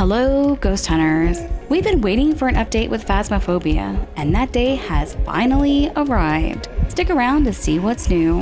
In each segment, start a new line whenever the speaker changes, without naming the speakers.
Hello, ghost hunters! We've been waiting for an update with Phasmophobia, and that day has finally arrived. Stick around to see what's new.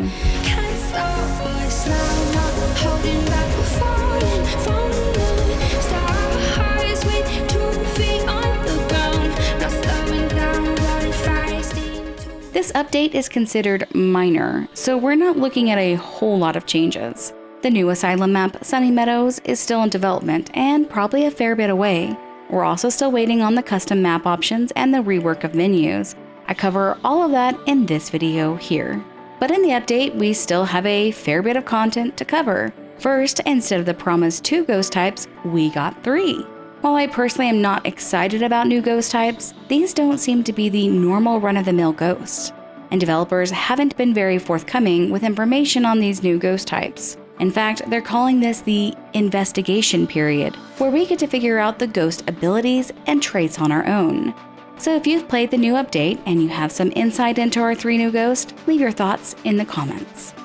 This update is considered minor, so we're not looking at a whole lot of changes. The new asylum map, Sunny Meadows, is still in development and probably a fair bit away. We're also still waiting on the custom map options and the rework of menus. I cover all of that in this video here. But in the update, we still have a fair bit of content to cover. First, instead of the promised 2 ghost types, we got 3. While I personally am not excited about new ghost types, these don't seem to be the normal run-of-the-mill ghosts, and developers haven't been very forthcoming with information on these new ghost types. In fact, they're calling this the investigation period, where we get to figure out the ghost abilities and traits on our own. So if you've played the new update and you have some insight into our 3 new ghosts, leave your thoughts in the comments.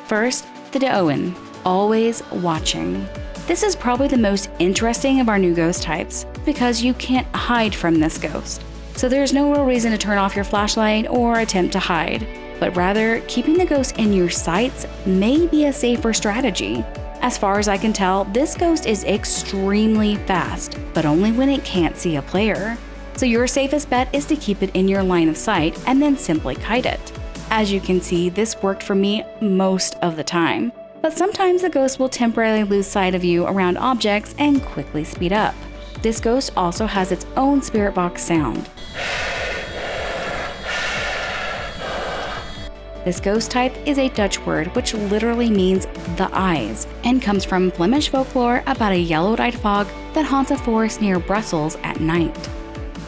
First, the Deogen, always watching. This is probably the most interesting of our new ghost types, because you can't hide from this ghost. So there's no real reason to turn off your flashlight or attempt to hide, but rather keeping the ghost in your sights may be a safer strategy. As far as I can tell, this ghost is extremely fast, but only when it can't see a player. So your safest bet is to keep it in your line of sight and then simply kite it. As you can see, this worked for me most of the time, but sometimes the ghost will temporarily lose sight of you around objects and quickly speed up. This ghost also has its own spirit box sound. This ghost type is a Dutch word which literally means the eyes and comes from Flemish folklore about a yellow-eyed fog that haunts a forest near Brussels at night.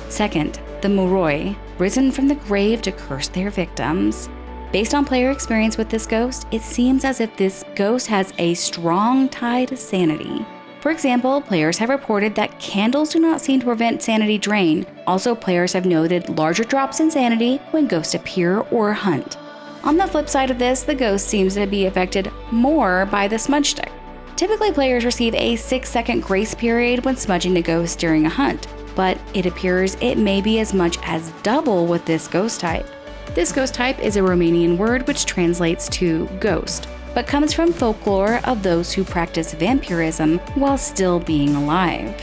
Second, the Moroi, risen from the grave to curse their victims. Based on player experience with this ghost, it seems as if this ghost has a strong tie to sanity. For example, players have reported that candles do not seem to prevent sanity drain. Also, players have noted larger drops in sanity when ghosts appear or hunt. On the flip side of this, the ghost seems to be affected more by the smudge stick. Typically, players receive a 6-second grace period when smudging the ghost during a hunt, but it appears it may be as much as double with this ghost type. This ghost type is a Romanian word which translates to ghost, but comes from folklore of those who practice vampirism while still being alive.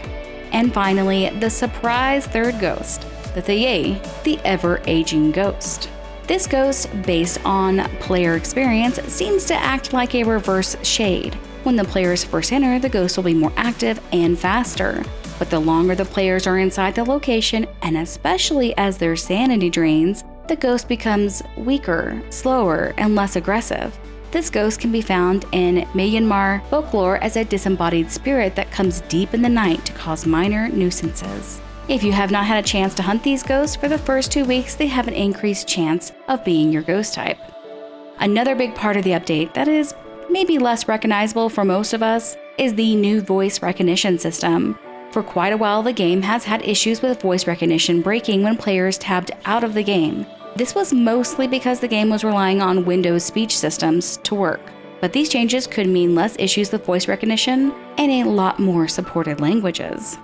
And finally, the surprise 3rd ghost, the Thaye, the ever-aging ghost. This ghost, based on player experience, seems to act like a reverse shade. When the players first enter, the ghost will be more active and faster, but the longer the players are inside the location, and especially as their sanity drains, the ghost becomes weaker, slower, and less aggressive. This ghost can be found in Myanmar folklore as a disembodied spirit that comes deep in the night to cause minor nuisances. If you have not had a chance to hunt these ghosts for the first 2 weeks, they have an increased chance of being your ghost type. Another big part of the update that is maybe less recognizable for most of us is the new voice recognition system. For quite a while, the game has had issues with voice recognition breaking when players tabbed out of the game. This was mostly because the game was relying on Windows speech systems to work, but these changes could mean less issues with voice recognition and a lot more supported languages.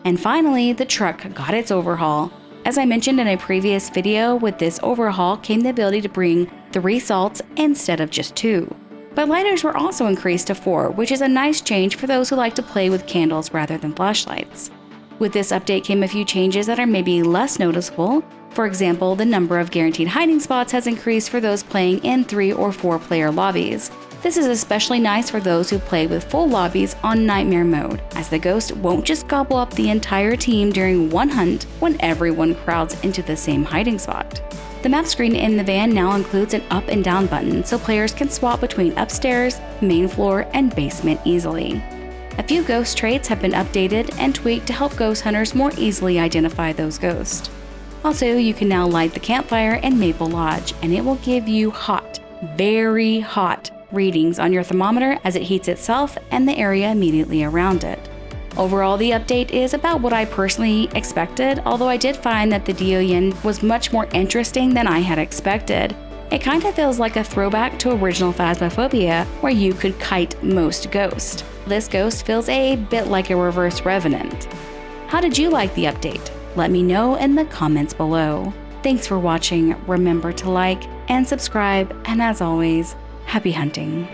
And finally, the truck got its overhaul. As I mentioned in a previous video, with this overhaul came the ability to bring 3 salts instead of just 2. But lighters were also increased to 4, which is a nice change for those who like to play with candles rather than flashlights. With this update came a few changes that are maybe less noticeable. For example, the number of guaranteed hiding spots has increased for those playing in 3 or 4 player lobbies. This is especially nice for those who play with full lobbies on Nightmare mode, as the ghost won't just gobble up the entire team during one hunt when everyone crowds into the same hiding spot. The map screen in the van now includes an up and down button, so players can swap between upstairs, main floor, and basement easily. A few ghost traits have been updated and tweaked to help ghost hunters more easily identify those ghosts. Also, you can now light the campfire in Maple Lodge, and it will give you hot, very hot readings on your thermometer as it heats itself and the area immediately around it. Overall, the update is about what I personally expected, although I did find that the Deogen was much more interesting than I had expected. It kinda feels like a throwback to original Phasmophobia, where you could kite most ghosts. This ghost feels a bit like a reverse revenant. How did you like the update? Let me know in the comments below. Thanks for watching, remember to like and subscribe, and as always, happy hunting.